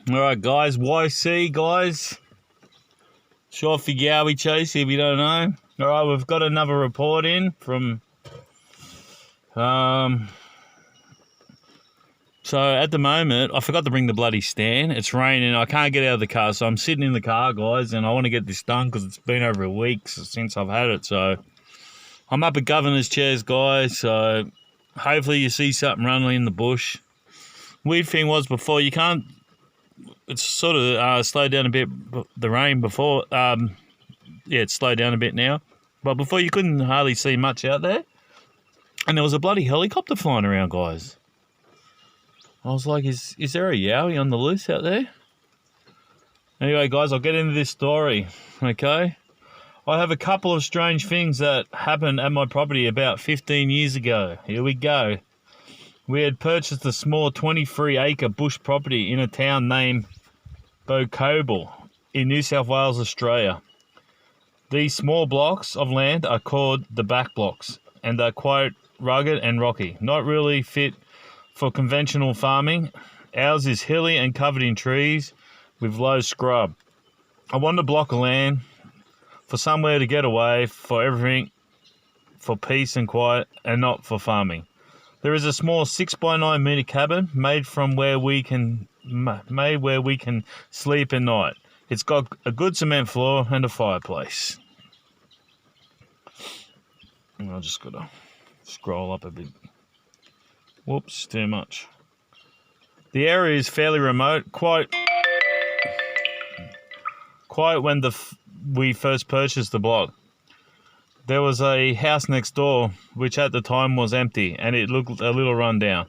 Alright guys, YC guys. Short for Yowie Chase if you don't know. Alright, we've got another report in from so at the moment I forgot to bring the bloody stand. It's raining, I can't get out of the car, so I'm sitting in the car guys, and I want to get this done because it's been over a week since I've had it. So I'm up at governor's chairs guys, so hopefully you see something running in the bush. Weird thing was before, you can't, it's sort of slowed down a bit, the rain before, it's slowed down a bit now, but before you couldn't hardly see much out there, and there was a bloody helicopter flying around guys. I was like, is there a Yowie on the loose out there? Anyway guys, I'll get into this story, okay? I have a couple of strange things that happened at my property about 15 years ago. Here we go. We had purchased a small 23-acre bush property in a town named Bocoble in New South Wales, Australia. These small blocks of land are called the back blocks and are quite rugged and rocky, not really fit for conventional farming. Ours is hilly and covered in trees with low scrub. I wanted a block of land for somewhere to get away, for everything, for peace and quiet, and not for farming. There is a small 6 by 9 meter cabin made where we can sleep at night. It's got a good cement floor and a fireplace. I just gotta scroll up a bit. Whoops, too much. The area is fairly remote, quite when we first purchased the block. There was a house next door, which at the time was empty, and it looked a little run down.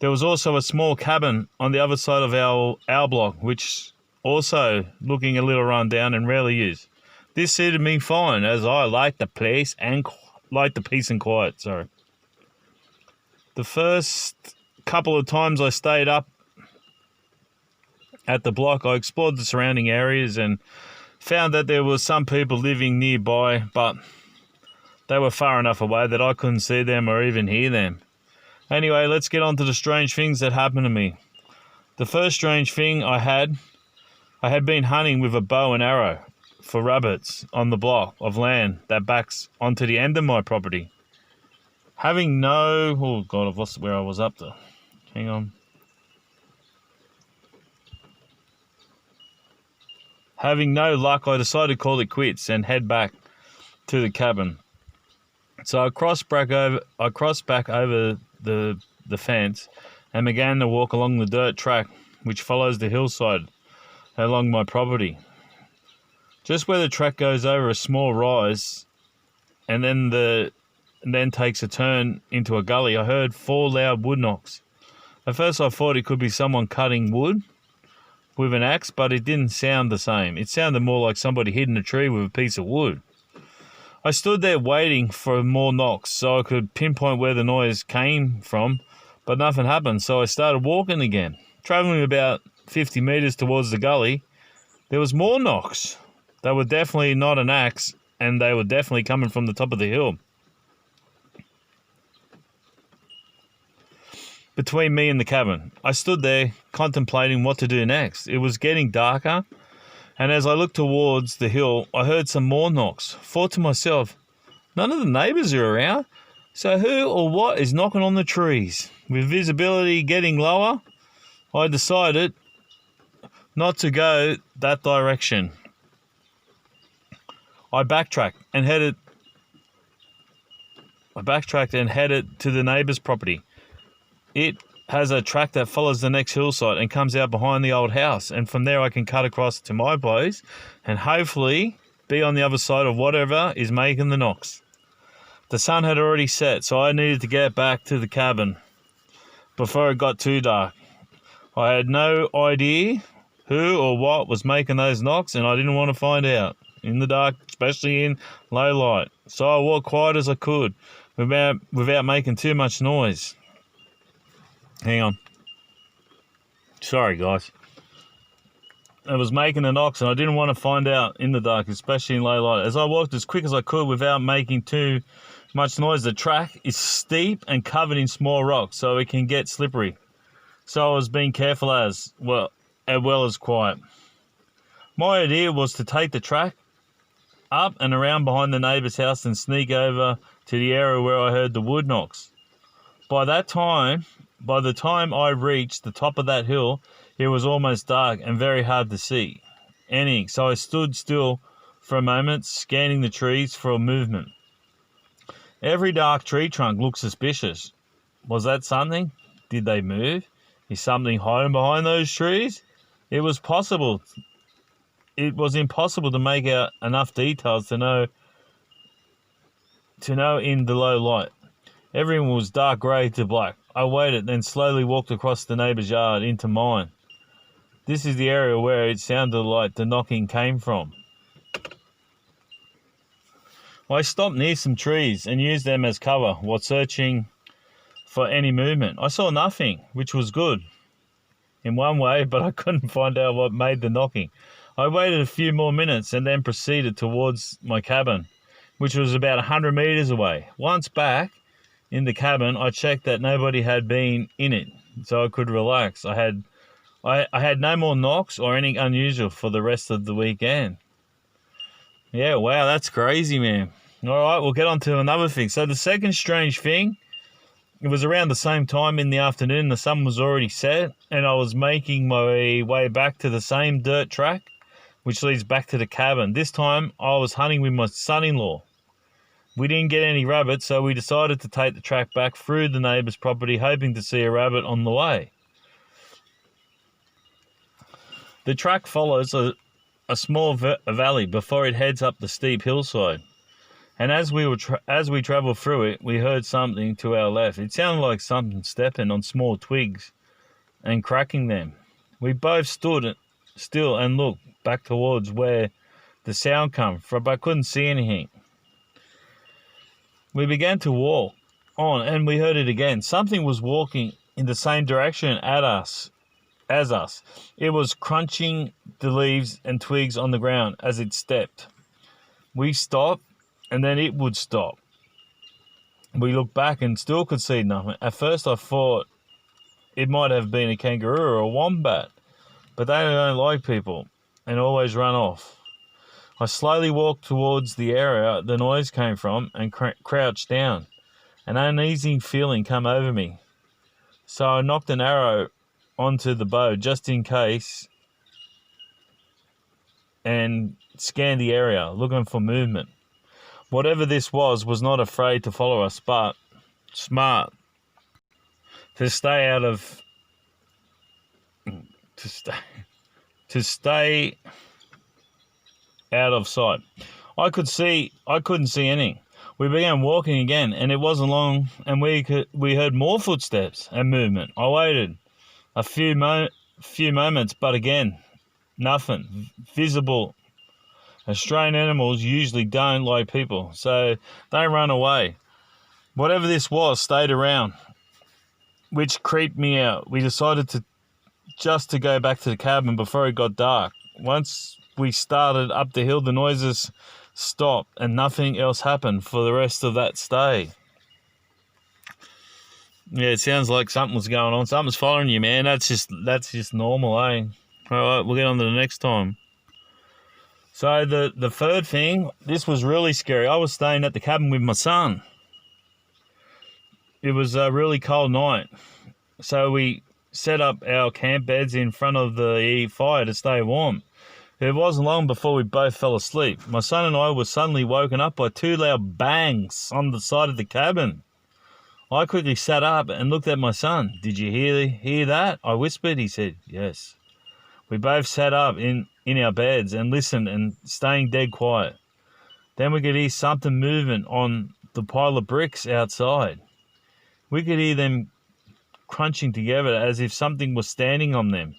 There was also a small cabin on the other side of our block, which also looking a little run down and rarely used. This suited me fine, as I liked the place and liked the peace and quiet. Sorry. The first couple of times I stayed up at the block, I explored the surrounding areas and found that there was some people living nearby, but they were far enough away that I couldn't see them or even hear them. Anyway, let's get on to the strange things that happened to me. The first strange thing I had been hunting with a bow and arrow for rabbits on the block of land that backs onto the end of my property. Having no... Oh God, I've lost where I was up to. Hang on. Having no luck, I decided to call it quits and head back to the cabin. So I crossed back over the fence and began to walk along the dirt track which follows the hillside along my property. Just where the track goes over a small rise and then takes a turn into a gully, I heard 4 loud wood knocks. At first I thought it could be someone cutting wood with an axe, but it didn't sound the same. It sounded more like somebody hitting a tree with a piece of wood. I stood there waiting for more knocks so I could pinpoint where the noise came from, but nothing happened, so I started walking again. Travelling about 50 metres towards the gully, there was more knocks. They were definitely not an axe, and they were definitely coming from the top of the hill. Between me and the cabin, I stood there contemplating what to do next. It was getting darker, and as I looked towards the hill, I heard some more knocks. Thought to myself, none of the neighbours are around, so who or what is knocking on the trees? With visibility getting lower, I decided not to go that direction. I backtracked and headed to the neighbour's property. It has a track that follows the next hillside and comes out behind the old house, and from there I can cut across to my place and hopefully be on the other side of whatever is making the knocks. The sun had already set, so I needed to get back to the cabin before it got too dark. I had no idea who or what was making those knocks, and I didn't want to find out in the dark, especially in low light. So I walked quiet as I could without making too much noise. Hang on. Sorry, guys. I was making the knocks and I didn't want to find out in the dark, especially in low light. As I walked as quick as I could without making too much noise, the track is steep and covered in small rocks, so it can get slippery. So I was being careful as well. as well as quiet. My idea was to take the track up and around behind the neighbour's house and sneak over to the area where I heard the wood knocks. By the time I reached the top of that hill, it was almost dark and very hard to see anything, so I stood still for a moment, scanning the trees for a movement. Every dark tree trunk looked suspicious. Was that something? Did they move? Is something hiding behind those trees? It was impossible to make out enough details to know in the low light. Everything was dark grey to black. I waited, then slowly walked across the neighbour's yard into mine. This is the area where it sounded like the knocking came from. I stopped near some trees and used them as cover while searching for any movement. I saw nothing, which was good in one way, but I couldn't find out what made the knocking. I waited a few more minutes and then proceeded towards my cabin, which was about 100 metres away. Once back in the cabin, I checked that nobody had been in it, so I could relax. I had no more knocks or anything unusual for the rest of the weekend. Yeah, wow, that's crazy, man. All right, we'll get on to another thing. So the second strange thing, it was around the same time in the afternoon. The sun was already set, and I was making my way back to the same dirt track, which leads back to the cabin. This time, I was hunting with my son-in-law. We didn't get any rabbits, so we decided to take the track back through the neighbour's property, hoping to see a rabbit on the way. The track follows a small valley before it heads up the steep hillside. And as we travelled through it, we heard something to our left. It sounded like something stepping on small twigs and cracking them. We both stood still and looked back towards where the sound came from, but couldn't see anything. We began to walk on, and we heard it again. Something was walking in the same direction as us. It was crunching the leaves and twigs on the ground as it stepped. We stopped, and then it would stop. We looked back and still could see nothing. At first I thought it might have been a kangaroo or a wombat, but they don't like people and always run off. I slowly walked towards the area the noise came from and crouched down. An uneasy feeling came over me, so I knocked an arrow onto the bow just in case and scanned the area looking for movement. Whatever this was not afraid to follow us, but smart to stay out of sight. I couldn't see anything. We began walking again, and it wasn't long, and we heard more footsteps and movement. I waited a few moments, but again, nothing visible. Australian animals usually don't like people, so they run away. Whatever this was stayed around, which creeped me out. We decided to go back to the cabin before it got dark. Once we started up the hill, the noises stopped and nothing else happened for the rest of that stay. Yeah, it sounds like something was going on. Something's following you, man. That's just normal, eh? All right, we'll get on to the next time. So the third thing, this was really scary. I was staying at the cabin with my son. It was a really cold night, so we set up our camp beds in front of the fire to stay warm. It wasn't long before we both fell asleep. My son and I were suddenly woken up by two loud bangs on the side of the cabin. I quickly sat up and looked at my son. "Did you hear that?" I whispered. He said, "Yes." We both sat up in our beds and listened and staying dead quiet. Then we could hear something moving on the pile of bricks outside. We could hear them crunching together as if something was standing on them.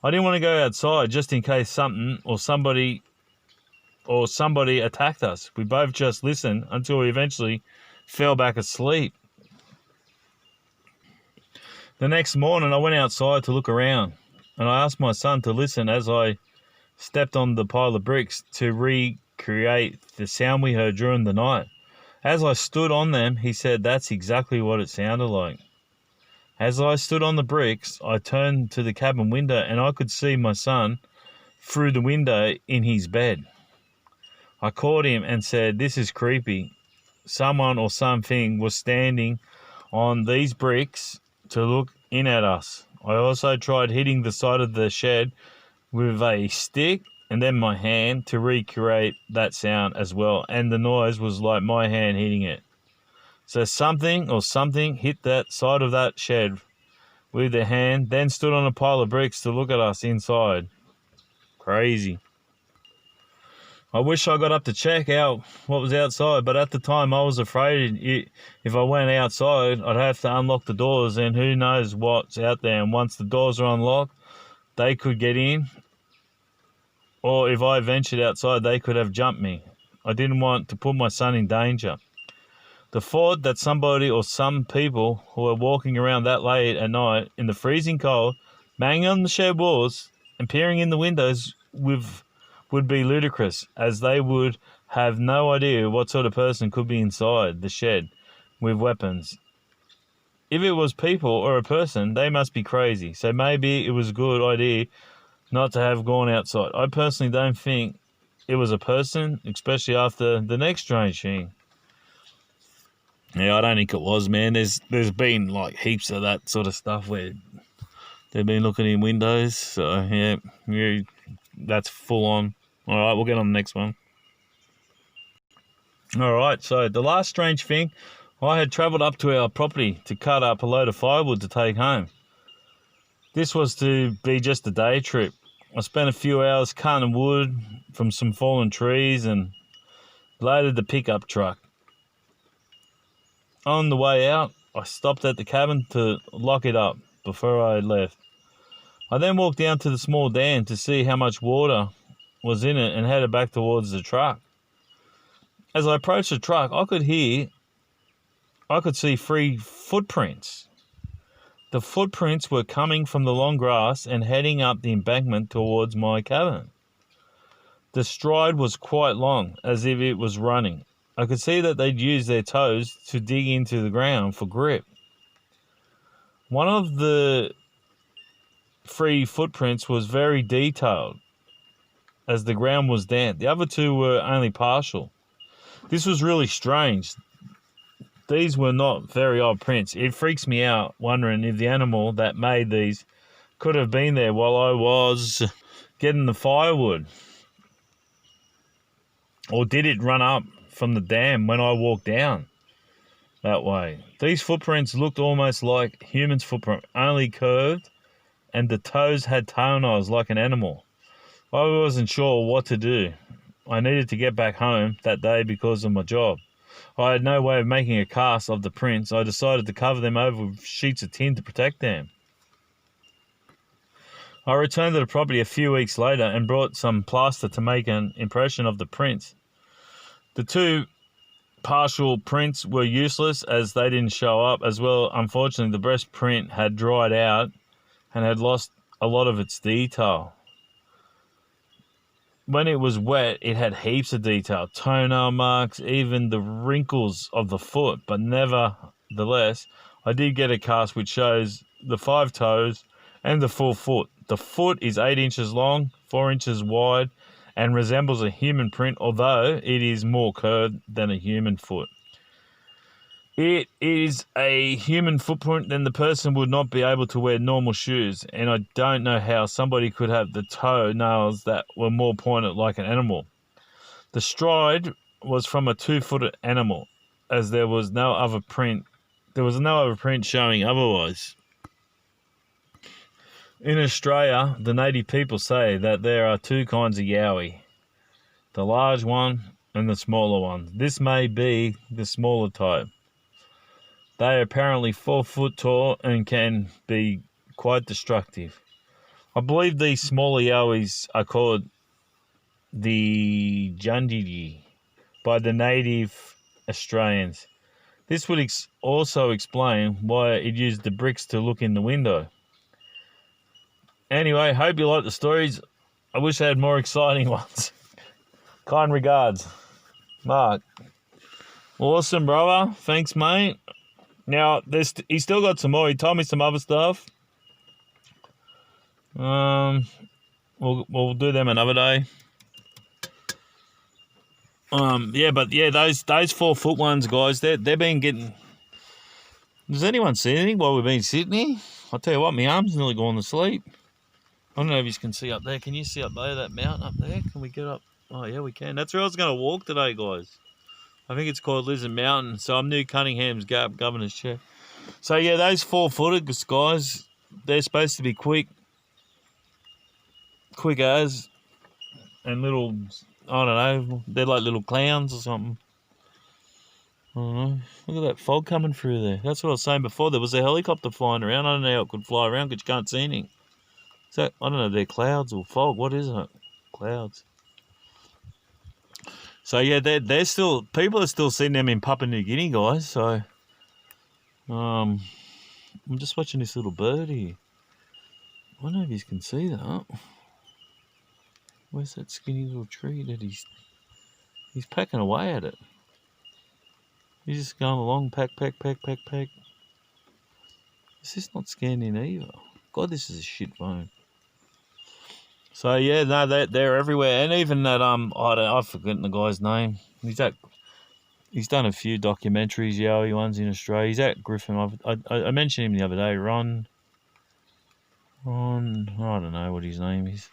I didn't want to go outside just in case something or somebody attacked us. We both just listened until we eventually fell back asleep. The next morning I went outside to look around, and I asked my son to listen as I stepped on the pile of bricks to recreate the sound we heard during the night. As I stood on them, he said, "That's exactly what it sounded like." As I stood on the bricks, I turned to the cabin window and I could see my son through the window in his bed. I caught him and said, "This is creepy. Someone or something was standing on these bricks to look in at us." I also tried hitting the side of the shed with a stick and then my hand to recreate that sound as well, and the noise was like my hand hitting it. So something or something hit that side of that shed with their hand, then stood on a pile of bricks to look at us inside. Crazy. I wish I got up to check out what was outside, but at the time I was afraid if I went outside, I'd have to unlock the doors, and who knows what's out there. And once the doors are unlocked, they could get in, or if I ventured outside, they could have jumped me. I didn't want to put my son in danger. The thought that somebody or some people who were walking around that late at night in the freezing cold, banging on the shed walls and peering in the windows would be ludicrous, as they would have no idea what sort of person could be inside the shed with weapons. If it was people or a person, they must be crazy, so maybe it was a good idea not to have gone outside. I personally don't think it was a person, especially after the next strange thing. Yeah, I don't think it was, man. There's been like heaps of that sort of stuff where they've been looking in windows, so yeah, that's full on. All right, we'll get on the next one. All right, so the last strange thing, I had travelled up to our property to cut up a load of firewood to take home. This was to be just a day trip. I spent a few hours cutting wood from some fallen trees and loaded the pickup truck. On the way out, I stopped at the cabin to lock it up before I left. I then walked down to the small dam to see how much water was in it and headed back towards the truck. As I approached the truck, I could see 3 footprints. The footprints were coming from the long grass and heading up the embankment towards my cabin. The stride was quite long, as if it was running. I could see that they'd used their toes to dig into the ground for grip. One of the 3 footprints was very detailed, as the ground was damp. The other 2 were only partial. This was really strange. These were not very old prints. It freaks me out wondering if the animal that made these could have been there while I was getting the firewood. Or did it run up from the dam when I walked down that way? These footprints looked almost like humans' footprint, only curved, and the toes had toenails like an animal. I wasn't sure what to do. I needed to get back home that day because of my job. I had no way of making a cast of the prints. I decided to cover them over with sheets of tin to protect them. I returned to the property a few weeks later and brought some plaster to make an impression of the prints. The 2 partial prints were useless as they didn't show up as well. Unfortunately, the breast print had dried out and had lost a lot of its detail. When it was wet, it had heaps of detail, toenail marks, even the wrinkles of the foot, but nevertheless, I did get a cast which shows the 5 toes and the full foot. The foot is 8 inches long, 4 inches wide, and resembles a human print, although it is more curved than a human foot. It is a human footprint, then the person would not be able to wear normal shoes, and I don't know how somebody could have the toenails that were more pointed like an animal. The stride was from a 2-footed animal, as there was no other print showing otherwise. In Australia, the native people say that there are 2 kinds of Yowie, the large one and the smaller one. This may be the smaller type. They are apparently 4 foot tall and can be quite destructive. I believe these smaller Yowies are called the Jundigi by the native Australians. This would also explain why it used the bricks to look in the window. Anyway, hope you like the stories. I wish I had more exciting ones. Kind regards, Mark. Awesome, brother. Thanks, mate. Now, he's still got some more. He told me some other stuff. We'll do them another day. Those 4-foot ones, guys, they've been getting. Does anyone see anything while we've been sitting here? I'll tell you what, my arm's nearly gone to sleep. I don't know if you can see up there. Can you see up there, that mountain up there? Can we get up? Oh, yeah, we can. That's where I was going to walk today, guys. I think it's called Lizard Mountain. So I'm New Cunningham's governor's chair. So, yeah, those 4-footers, guys, they're supposed to be quick as, and little, I don't know, they're like little clowns or something. I don't know. Look at that fog coming through there. That's what I was saying before. There was a helicopter flying around. I don't know how it could fly around because you can't see anything. So, I don't know if they're clouds or fog. What is it? Clouds. So, yeah, they're still, people are still seeing them in Papua New Guinea, guys. So, I'm just watching this little bird here. I don't know if you can see that. Where's that skinny little tree that he's packing away at it? He's just going along, pack. Is this not scanning either? God, this is a shit phone. So yeah, no, they're everywhere, and even that I've forgotten the guy's name. He's done a few documentaries, Yowie ones in Australia. He's at Griffin. I mentioned him the other day. Ron. I don't know what his name is,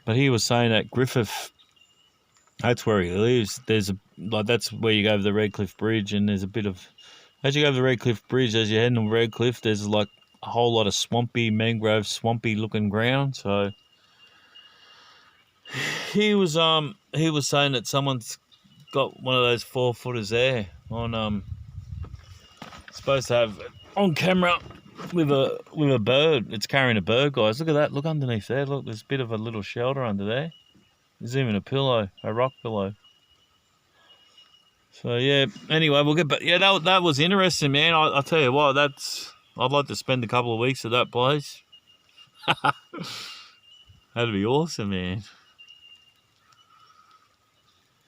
but he was saying that Griffith. That's where he lives. That's where you go over the Redcliffe Bridge, and there's a bit of, as you go over the Redcliffe Bridge, as you're heading to Redcliffe, there's like a whole lot of swampy looking ground. So he was saying that someone's got one of those 4-footers there on supposed to have on camera with a bird. It's carrying a bird, guys. Look at that. Look underneath there. Look, there's a bit of a little shelter under there. There's even a rock pillow. So yeah. Anyway, we'll get back. Yeah, that was interesting, man. I'll tell you what. I'd like to spend a couple of weeks at that place. That'd be awesome, man.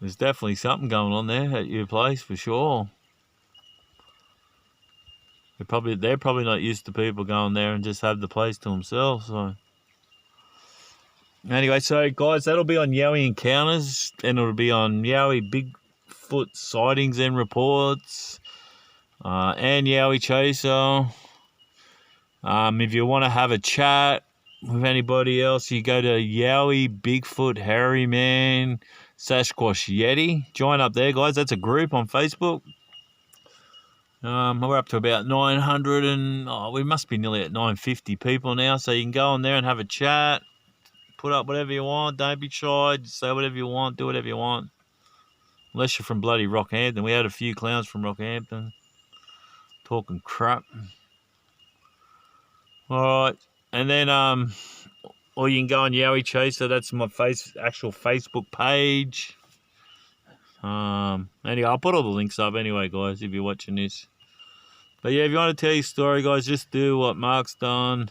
There's definitely something going on there at your place for sure. They're probably not used to people going there and just have the place to themselves. So anyway, so guys, that'll be on Yowie Encounters, and it'll be on Yowie Bigfoot sightings and reports, and Yowie Chaser. If you want to have a chat with anybody else, you go to Yowie Bigfoot Harry Man Sasquatch Yeti. Join up there, guys. That's a group on Facebook. We're up to about 900 and we must be nearly at 950 people now. So you can go on there and have a chat. Put up whatever you want. Don't be shy. Just say whatever you want. Do whatever you want. Unless you're from bloody Rockhampton. We had a few clowns from Rockhampton talking crap. All right. And then, or you can go on Yowie Chaser. That's my actual Facebook page. Anyway, I'll put all the links up anyway, guys, if you're watching this. But yeah, if you want to tell your story, guys, just do what Mark's done.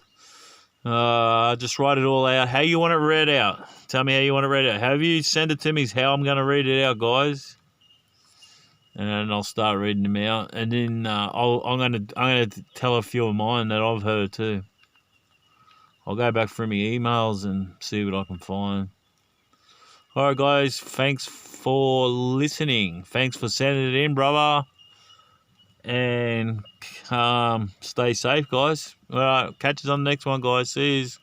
Just write it all out. How you want it read out. Tell me how you want it read out. However you send it to me is how I'm going to read it out, guys. And I'll start reading them out. And then I'm gonna tell a few of mine that I've heard too. I'll go back through my emails and see what I can find. All right, guys. Thanks for listening. Thanks for sending it in, brother. And stay safe, guys. All right, catch us on the next one, guys. See yous.